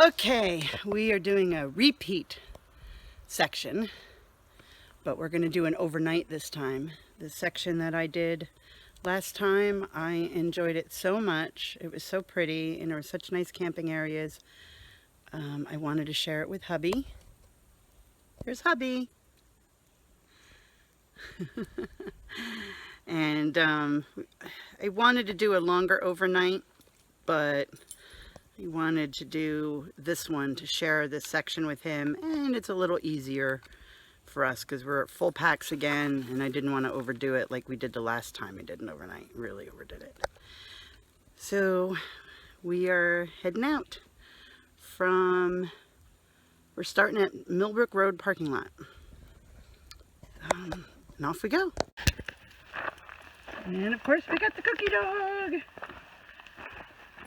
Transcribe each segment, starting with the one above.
Okay, we are doing a repeat section, but we're going to do an overnight this time. The section that I did last time, I enjoyed it so much. It was so pretty and there were such nice camping areas. I wanted to share it with Hubby. There's Hubby. And I wanted to do a longer overnight, but I wanted to do this one to share this section with him, and it's a little easier for us because we're at full packs again, and I didn't want to overdo it like we did the last time I did an overnight. Really overdid it. So we are heading out from, we're starting at Millbrook Road parking lot. And off we go. And of course we got the cookie dog.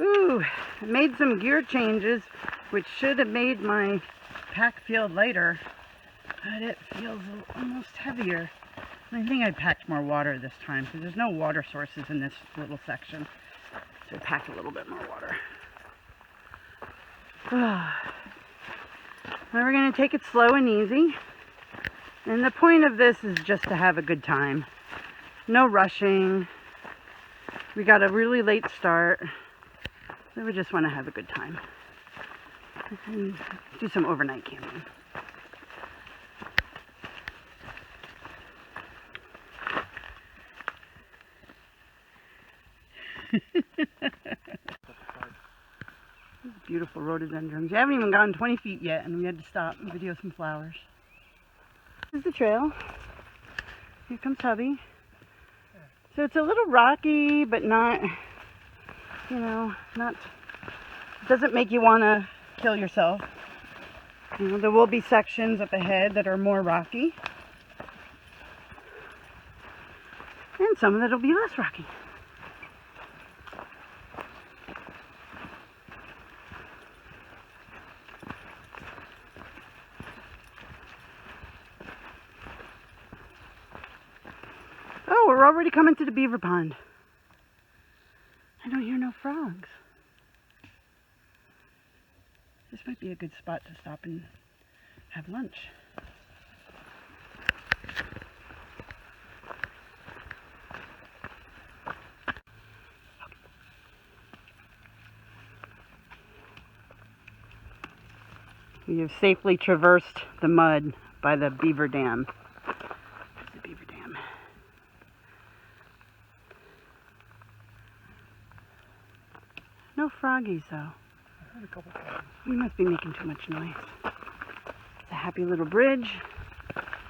Ooh, I made some gear changes, which should have made my pack feel lighter, but it feels almost heavier. I think I packed more water this time, because there's no water sources in this little section. So I packed a little bit more water. Now we're going to take it slow and easy. And the point of this is just to have a good time. No rushing. We got a really late start. So we just want to have a good time. And do some overnight camping. Beautiful rhododendrons. We haven't even gone 20 feet yet, and we had to stop and video some flowers. This is the trail. Here comes Hubby. So it's a little rocky, but not, you know, not, doesn't make you want to kill yourself. You know, there will be sections up ahead that are more rocky. And some of it will be less rocky. Oh, we're already coming to the beaver pond. I don't hear no frogs. This might be a good spot to stop and have lunch. We have safely traversed the mud by the beaver dam. There's the beaver dam. No froggies though. We must be making too much noise. It's a happy little bridge.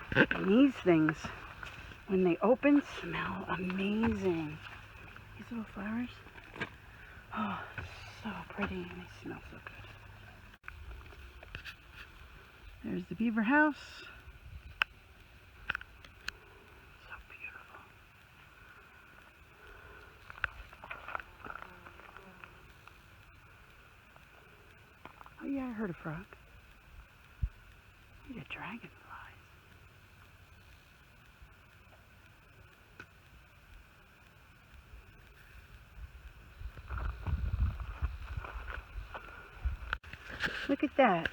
And these things, when they open, smell amazing. These little flowers. Oh, so pretty. And they smell so good. There's the beaver house. So beautiful. Oh yeah, I heard a frog. Look at dragonflies. Look at that.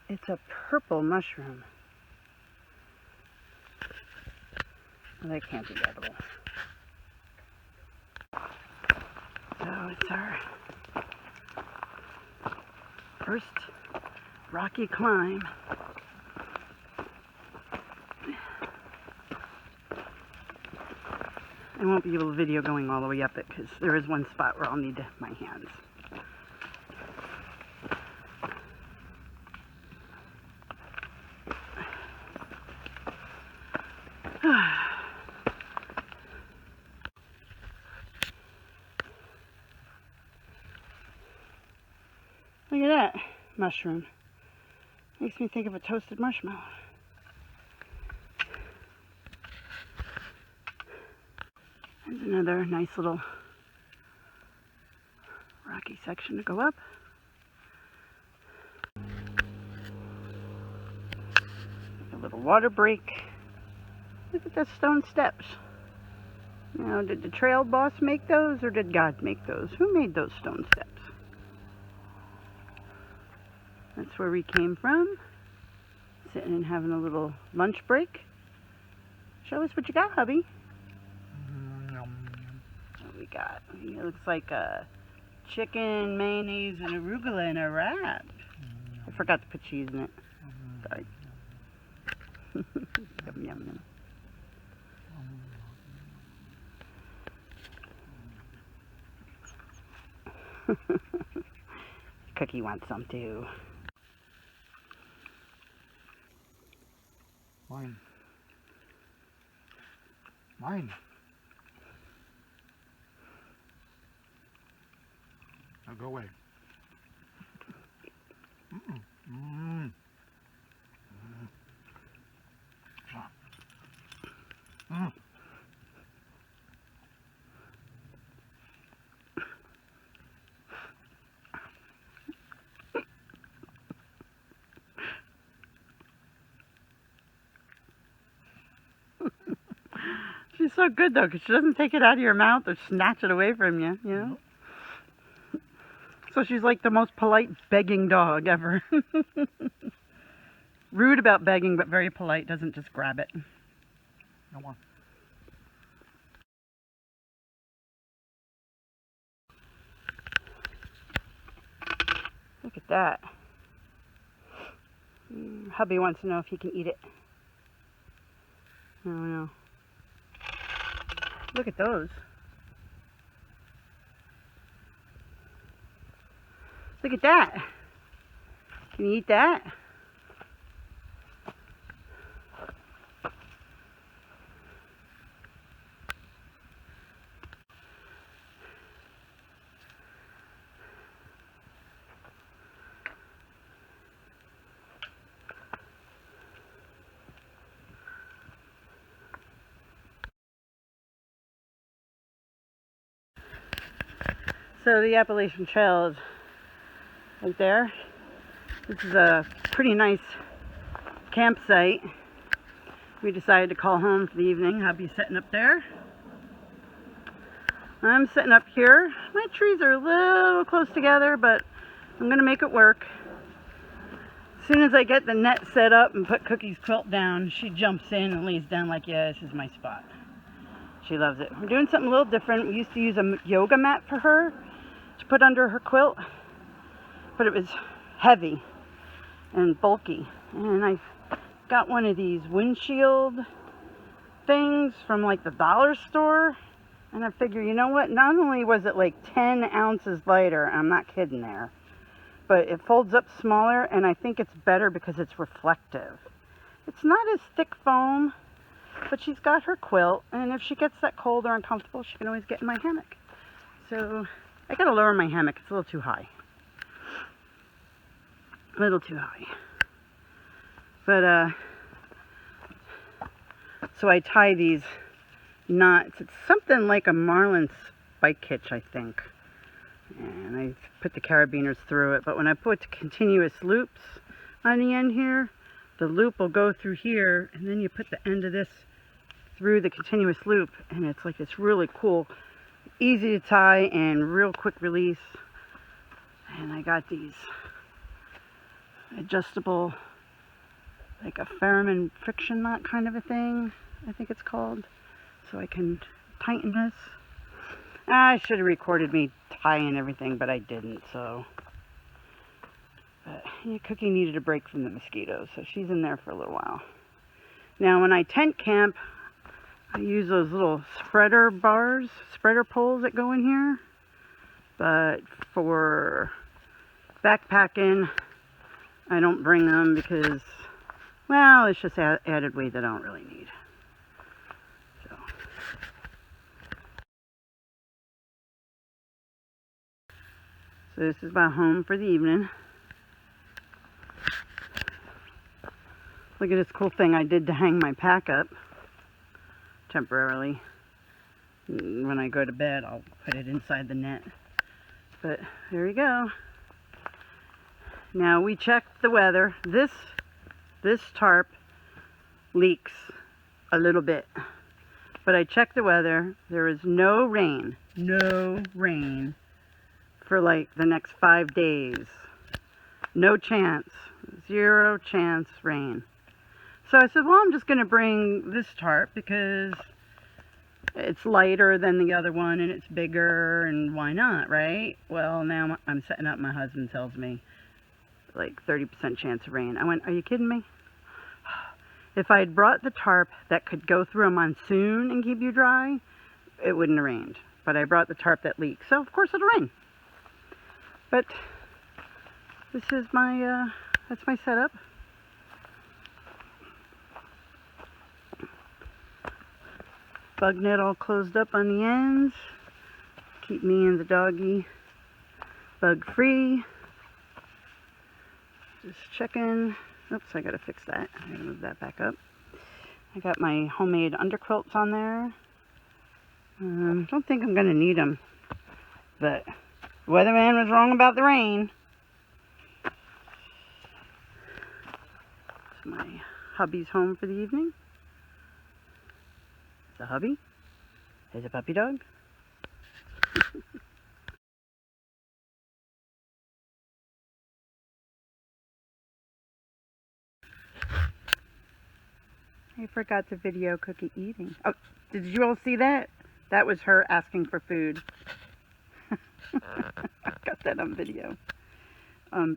It's a purple mushroom. Well, that can't be edible. So it's our first rocky climb. I won't be able to video going all the way up it because there is one spot where I'll need my hands. Look at that mushroom. Makes me think of a toasted marshmallow. There's another nice little rocky section to go up. A little water break. Look at the stone steps. Now, did the trail boss make those or did God make those? Who made those stone steps? That's where we came from. Sitting and having a little lunch break. Show us what you got, hubby. What we got? It looks like a chicken, mayonnaise, and arugula in a wrap. I forgot to put cheese in it. Sorry. Yum, yum, yum. Cookie wants some too. Mine. Mine. Now go away. Mm-mm. Mm. Mm. Mm. She's so good though, because she doesn't take it out of your mouth or snatch it away from you, you know? So she's like the most polite begging dog ever. Rude about begging, but very polite, doesn't just grab it. No more. Look at that. Hubby wants to know if he can eat it. I don't know. Look at those. Look at that. Can you eat that? So the Appalachian Trail is right there. This is a pretty nice campsite. We decided to call home for the evening. Hubby's sitting up there. I'm sitting up here. My trees are a little close together, but I'm going to make it work. As soon as I get the net set up and put Cookie's quilt down, she jumps in and lays down like, yeah, this is my spot. She loves it. We're doing something a little different. We used to use a yoga mat for her to put under her quilt, but it was heavy and bulky. And I got one of these windshield things from like the dollar store, and I figure, you know what, not only was it like 10 ounces lighter, I'm not kidding there, but it folds up smaller, and I think it's better because it's reflective. It's not as thick foam, but she's got her quilt, and if she gets that cold or uncomfortable, she can always get in my hammock. So I gotta lower my hammock. It's a little too high. A little too high. But so I tie these knots. It's something like a marlin spike hitch, I think. And I put the carabiners through it. But when I put continuous loops on the end here, the loop will go through here, and then you put the end of this through the continuous loop, and it's like this really cool, easy to tie and real quick release. And I got these adjustable, like a Ferriman friction knot kind of a thing, I think it's called, so I can tighten this. I should have recorded me tying everything, but I didn't. So but yeah, Cookie needed a break from the mosquitoes, so she's in there for a little while. Now when I tent camp, I use those little spreader bars, spreader poles that go in here, but for backpacking I don't bring them because, well, it's just added weight that I don't really need. So this is my home for the evening. Look at this cool thing I did to hang my pack up temporarily. When I go to bed, I'll put it inside the net. But there you go. Now we checked the weather. This tarp leaks a little bit. But I checked the weather. There is no rain for like the next 5 days. No chance. 0 chance rain. So I said, well, I'm just going to bring this tarp because it's lighter than the other one and it's bigger, and why not, right? Well, now I'm setting up, my husband tells me like 30% chance of rain. I went, are you kidding me? If I had brought the tarp that could go through a monsoon and keep you dry, it wouldn't have rained. But I brought the tarp that leaks, so of course it'll rain. But this is my, that's my setup. Bug net all closed up on the ends. Keep me and the doggy bug free. Just checking. Oops, I gotta fix that. I gotta move that back up. I got my homemade underquilts on there. Don't think I'm gonna need them, but the weatherman was wrong about the rain. It's my hubby's home for the evening. It's a hubby. There's a puppy dog. I forgot to video Cookie eating. Oh, did you all see that? That was her asking for food. I got that on video.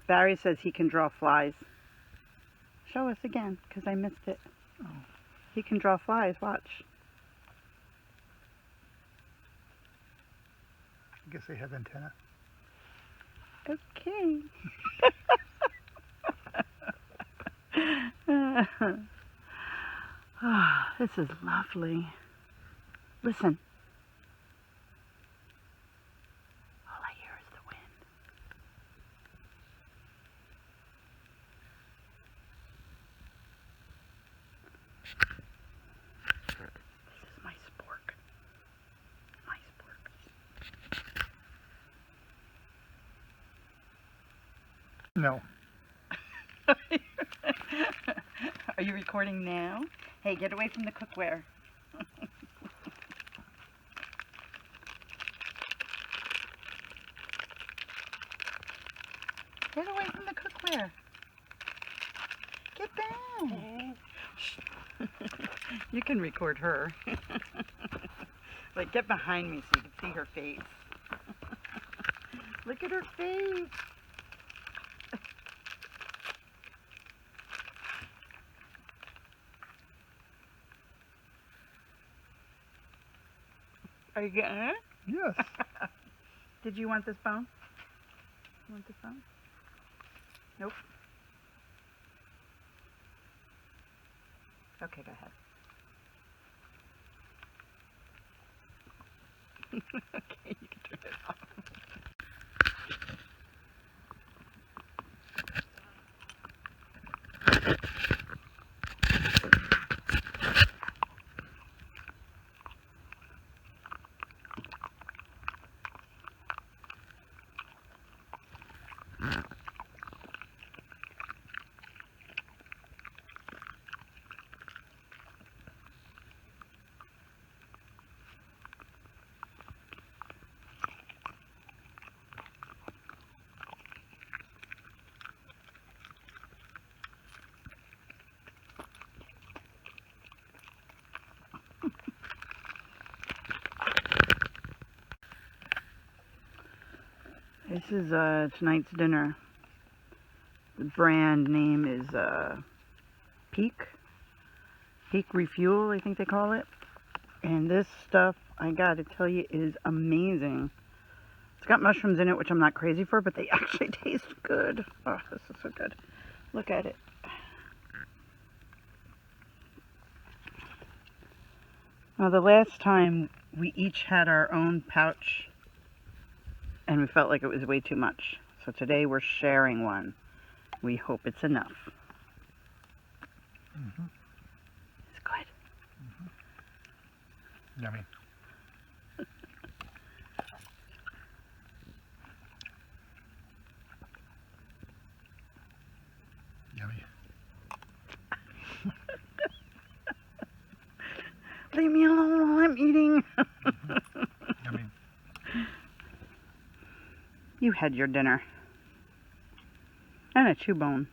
Barry says he can draw flies. Show us again, because I missed it. Oh. He can draw flies, watch. I guess they have antenna. Okay. Oh, this is lovely. Listen. All I hear is the wind. This is my spork. My spork. No. Are you recording now? Hey, get away from the cookware. Get away from the cookware. Get down. You can record her. Like, get behind me so you can see her face. Look at her face. Are you getting it? Yes. Did you want this bone? You want this bone? Nope. Okay, go ahead. Okay, you can turn it off. This is tonight's dinner. The brand name is Peak Refuel, I think they call it. And this stuff, I gotta tell you, is amazing. It's got mushrooms in it, which I'm not crazy for, but they actually taste good. Oh, this is so good. Look at it. Now, the last time we each had our own pouch and we felt like it was way too much. So today we're sharing one. We hope it's enough. Mm-hmm. It's good. Mm-hmm. Yummy. Yummy. Leave me alone while I'm eating. Mm-hmm. Yummy. You had your dinner. And a chew bone.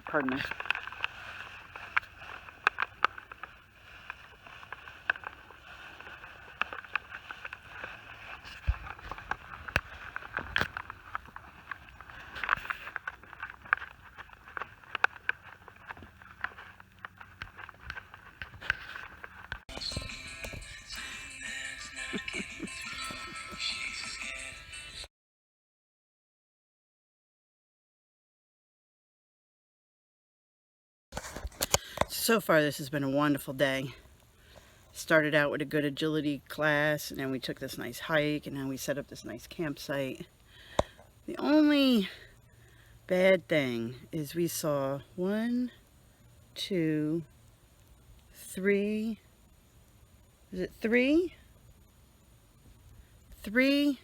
Pardon me. So far, this has been a wonderful day. Started out with a good agility class, and then we took this nice hike, and then we set up this nice campsite. The only bad thing is we saw 1, 2, 3, is it 3? 3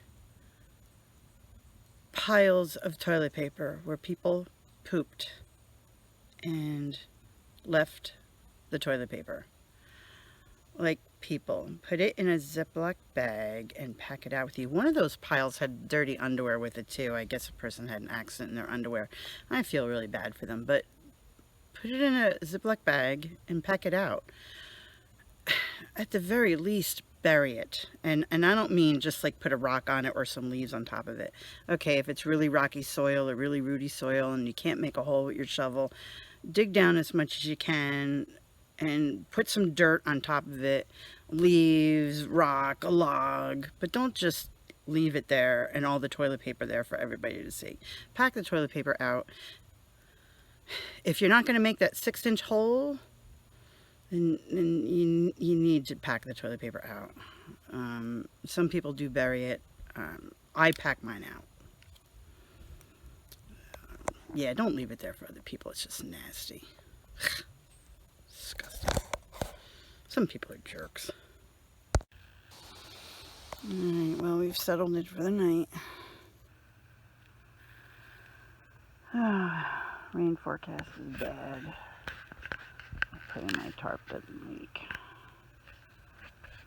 piles of toilet paper where people pooped and left the toilet paper. Like, people, put it in a Ziploc bag and pack it out with you. One of those piles had dirty underwear with it too. I guess a person had an accident in their underwear. I feel really bad for them, but put it in a Ziploc bag and pack it out. At the very least, bury it. And I don't mean just like put a rock on it or some leaves on top of it. Okay, if it's really rocky soil or really rooty soil and you can't make a hole with your shovel, dig down as much as you can and put some dirt on top of it, leaves, rock, a log, but don't just leave it there and all the toilet paper there for everybody to see. Pack the toilet paper out. If you're not going to make that 6-inch hole, then you need to pack the toilet paper out. Some people do bury it. I pack mine out. Yeah, don't leave it there for other people. It's just nasty. Disgusting. Some people are jerks. Alright, well, we've settled it for the night. Rain forecast is bad. I put in my tarp doesn't leak.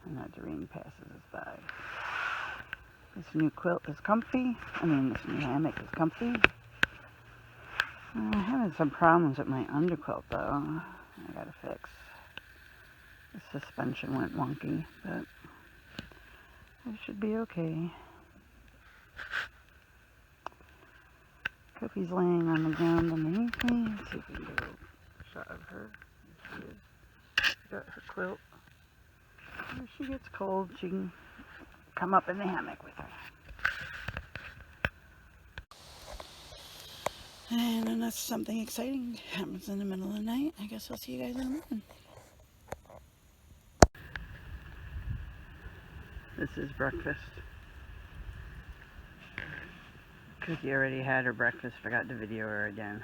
And that the rain passes us by. This new quilt is comfy. This new hammock is comfy. I'm having some problems with my underquilt though. I gotta fix. The suspension went wonky, but it should be okay. Cookie laying on the ground underneath me. Let's see if we can get a shot of her. There she is. She got her quilt. If she gets cold, she can come up in the hammock with her. And unless something exciting happens in the middle of the night, I guess I'll see you guys in the morning. This is breakfast. Cookie already had her breakfast, forgot to video her again.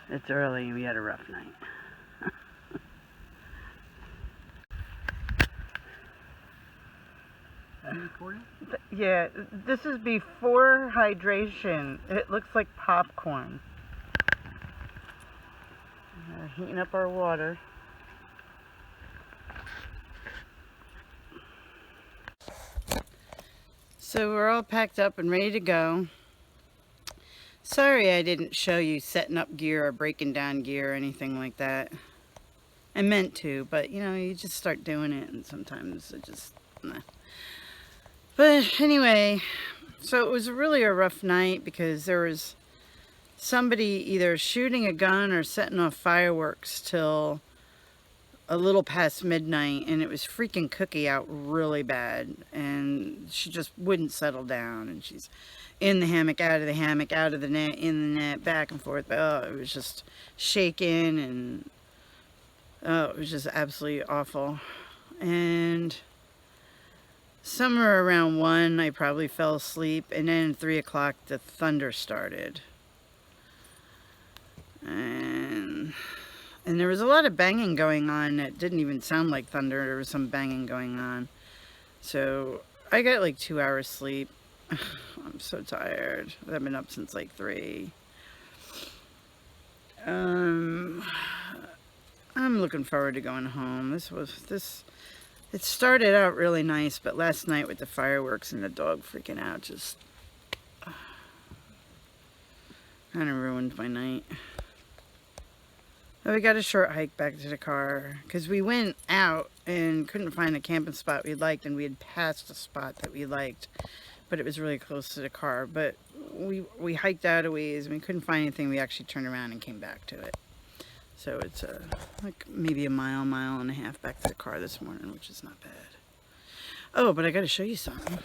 It's early and we had a rough night. Yeah, this is before hydration. It looks like popcorn. We're heating up our water. So we're all packed up and ready to go. Sorry I didn't show you setting up gear or breaking down gear or anything like that. I meant to, but you know, you just start doing it and sometimes it just, nah. But anyway, so it was really a rough night because there was somebody either shooting a gun or setting off fireworks till a little past midnight, and it was freaking Cookie out really bad, and she just wouldn't settle down, and she's in the hammock, out of the hammock, out of the net, in the net, back and forth. Oh, it was just shaking, and oh, it was just absolutely awful. And somewhere around 1, I probably fell asleep, and then at 3 o'clock the thunder started. And there was a lot of banging going on that didn't even sound like thunder. There was some banging going on. So I got like 2 hours sleep. I'm so tired. I've been up since like 3. I'm looking forward to going home. It started out really nice, but last night with the fireworks and the dog freaking out just kind of ruined my night. But we got a short hike back to the car because we went out and couldn't find a camping spot we liked, and we had passed a spot that we liked, but it was really close to the car. But we hiked out a ways and we couldn't find anything. We actually turned around and came back to it. So it's like maybe a mile and a half back to the car this morning, which is not bad. Oh, but I got to show you something.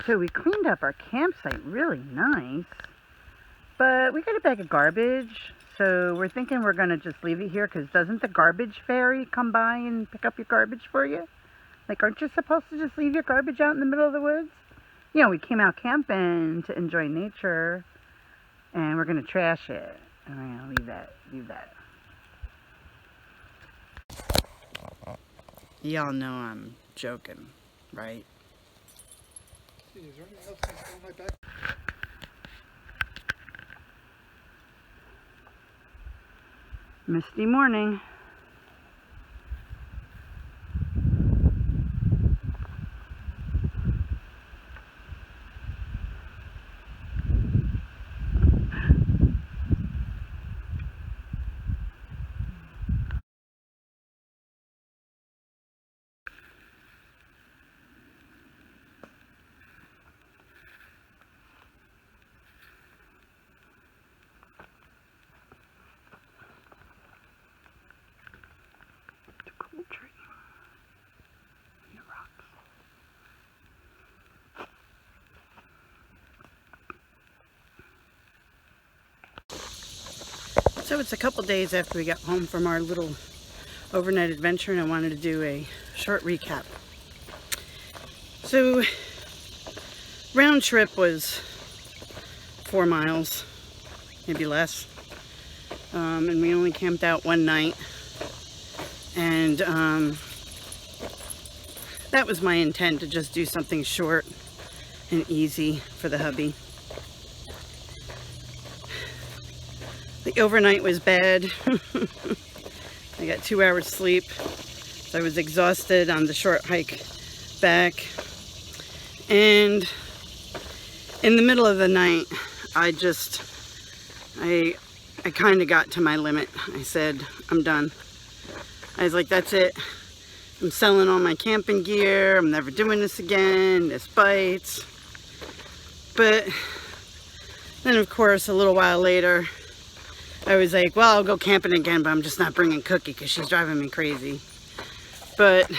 So we cleaned up our campsite really nice, but we got a bag of garbage. So we're thinking we're going to just leave it here, because doesn't the garbage fairy come by and pick up your garbage for you? Like, aren't you supposed to just leave your garbage out in the middle of the woods? You know, we came out camping to enjoy nature, and we're going to trash it. And I'm going to leave that. Y'all know I'm joking, right? Is there anything else that's on my back? Misty morning. So it's a couple days after we got home from our little overnight adventure, and I wanted to do a short recap. So round trip was 4 miles, maybe less, and we only camped out one night, and that was my intent, to just do something short and easy for the hubby. The overnight was bad. I got 2 hours sleep. So I was exhausted on the short hike back. And in the middle of the night, I kind of got to my limit. I said, I'm done. I was like, that's it. I'm selling all my camping gear. I'm never doing this again. This bites. But then, of course, a little while later, I was like, well, I'll go camping again, but I'm just not bringing Cookie because she's driving me crazy. But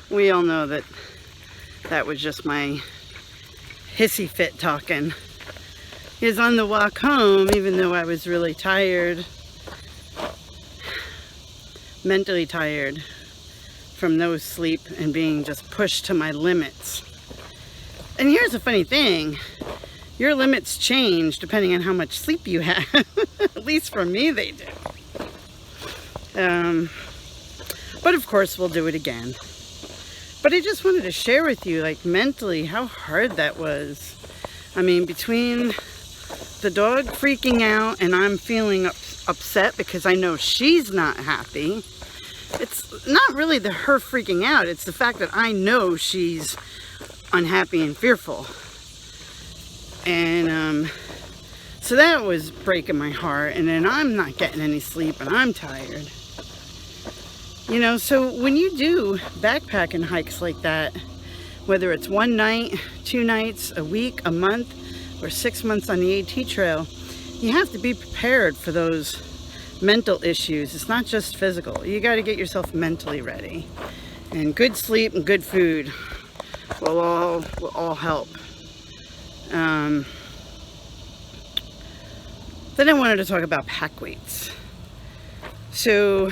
we all know that that was just my hissy fit talking. Because on the walk home, even though I was really tired, mentally tired from no sleep and being just pushed to my limits. And here's the funny thing. Your limits change depending on how much sleep you have. At least for me, they do. But of course, we'll do it again. But I just wanted to share with you, like, mentally, how hard that was. I mean, between the dog freaking out and I'm feeling upset because I know she's not happy. It's not really her freaking out. It's the fact that I know she's unhappy and fearful. And so that was breaking my heart, and then I'm not getting any sleep and I'm tired. You know, so when you do backpacking hikes like that, whether it's one night, 2 nights, a week, a month, or 6 months on the AT trail, you have to be prepared for those mental issues. It's not just physical. You got to get yourself mentally ready. And good sleep and good food will all help. Then I wanted to talk about pack weights. So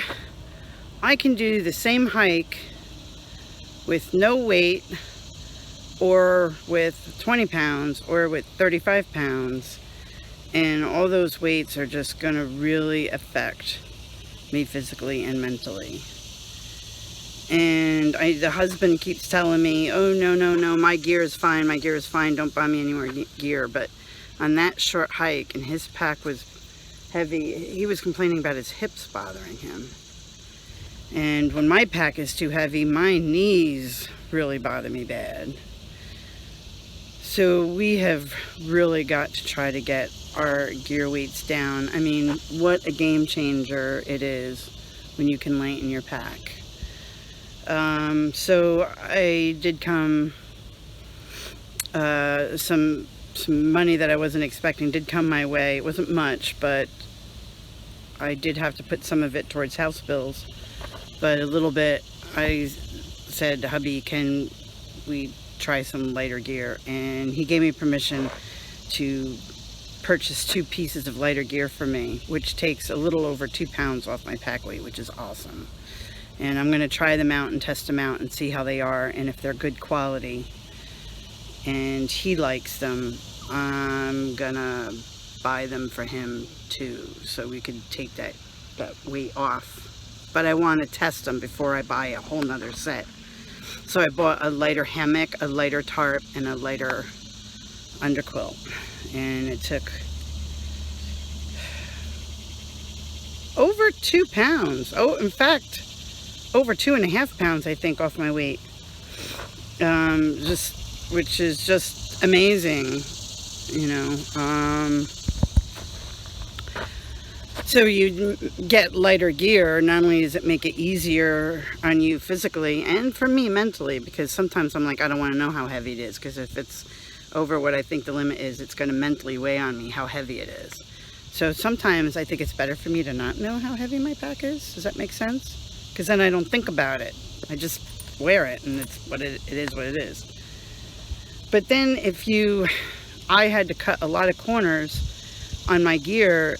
I can do the same hike with no weight, or with 20 pounds, or with 35 pounds. And all those weights are just going to really affect me physically and mentally. And the husband keeps telling me, oh, no, my gear is fine, don't buy me any more gear. But on that short hike, and his pack was heavy, he was complaining about his hips bothering him. And when my pack is too heavy, my knees really bother me bad. So we have really got to try to get our gear weights down. I mean, what a game changer it is when you can lighten your pack. So I did come, some money that I wasn't expecting did come my way. It wasn't much, but I did have to put some of it towards house bills. But a little bit, I said, hubby, can we try some lighter gear? And he gave me permission to purchase 2 pieces of lighter gear for me, which takes a little over 2 pounds off my pack weight, which is awesome. And I'm going to try them out and test them out and see how they are and if they're good quality. And he likes them. I'm going to buy them for him too, so we could take that weight off. But I want to test them before I buy a whole nother set. So I bought a lighter hammock, a lighter tarp, and a lighter underquilt. And it took over 2 pounds. Oh, in fact, over 2.5 pounds, I think, off my weight. Which is just amazing, you know. So you get lighter gear, not only does it make it easier on you physically and for me mentally, because sometimes I'm like, I don't want to know how heavy it is, because if it's over what I think the limit is, it's going to mentally weigh on me how heavy it is. So sometimes I think it's better for me to not know how heavy my pack is. Does that make sense? Because then I don't think about it. I just wear it, and it's what it is what it is. But then I had to cut a lot of corners on my gear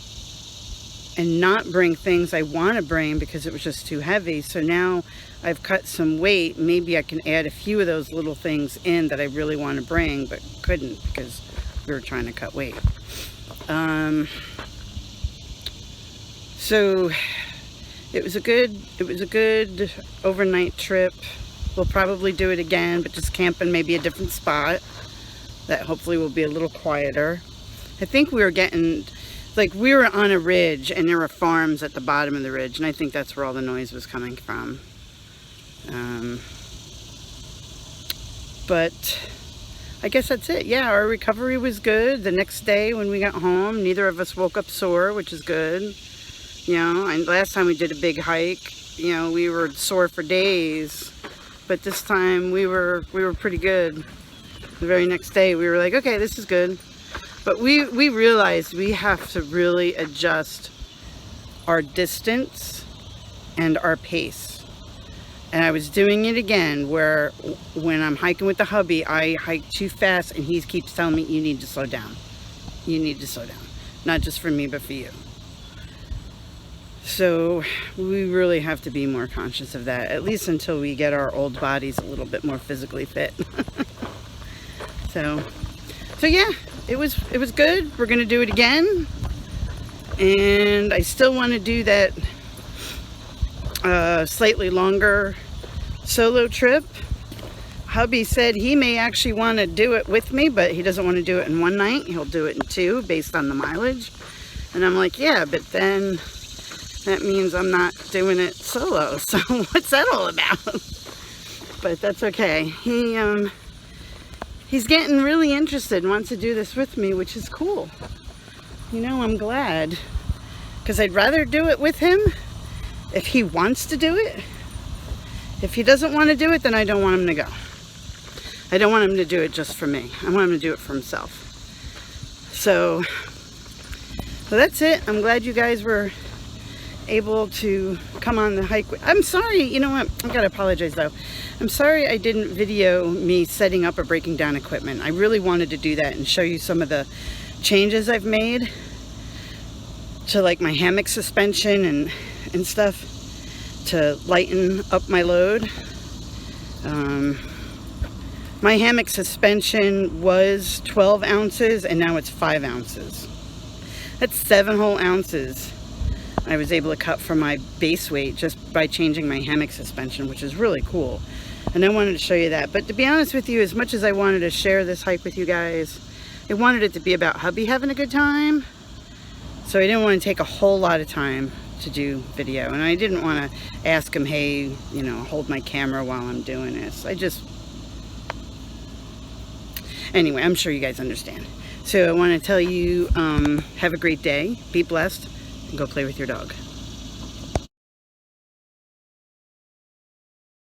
and not bring things I want to bring because it was just too heavy. So now I've cut some weight. Maybe I can add a few of those little things in that I really want to bring, but couldn't because we were trying to cut weight. So it was a good overnight trip. We'll probably do it again, but just camp in maybe a different spot that hopefully will be a little quieter. I think we were on a ridge, and there were farms at the bottom of the ridge, and I think that's where all the noise was coming from. But I guess that's it. Yeah, our recovery was good. The next day when we got home, neither of us woke up sore, which is good. You know, and last time we did a big hike, you know, we were sore for days, but this time we were pretty good. The very next day we were like, okay, this is good. But we realized we have to really adjust our distance and our pace. And I was doing it again, where when I'm hiking with the hubby, I hike too fast, and he keeps telling me, you need to slow down. You need to slow down. Not just for me, but for you. So we really have to be more conscious of that, at least until we get our old bodies a little bit more physically fit. So yeah, it was good. We're gonna do it again, and I still want to do that slightly longer solo trip. Hubby said he may actually want to do it with me, but he doesn't want to do it in one night. He'll do it in 2 based on the mileage. And I'm like, yeah, but then that means I'm not doing it solo. So what's that all about? But that's okay. He's getting really interested and wants to do this with me, which is cool. You know, I'm glad, because I'd rather do it with him if he wants to do it. If he doesn't want to do it, then I don't want him to go. I don't want him to do it just for me. I want him to do it for himself. So that's it. I'm glad you guys were able to come on the hike. I'm sorry, you know what, I gotta apologize though. I'm sorry I didn't video me setting up or breaking down equipment. I really wanted to do that and show you some of the changes I've made to like my hammock suspension and stuff to lighten up my load. My hammock suspension was 12 ounces and now it's 5 ounces. That's 7 whole ounces I was able to cut from my base weight just by changing my hammock suspension, which is really cool. And I wanted to show you that. But to be honest with you, as much as I wanted to share this hike with you guys, I wanted it to be about hubby having a good time. So I didn't want to take a whole lot of time to do video. And I didn't want to ask him, hey, you know, hold my camera while I'm doing this. Anyway, I'm sure you guys understand. So I want to tell you, have a great day, be blessed, and go play with your dog.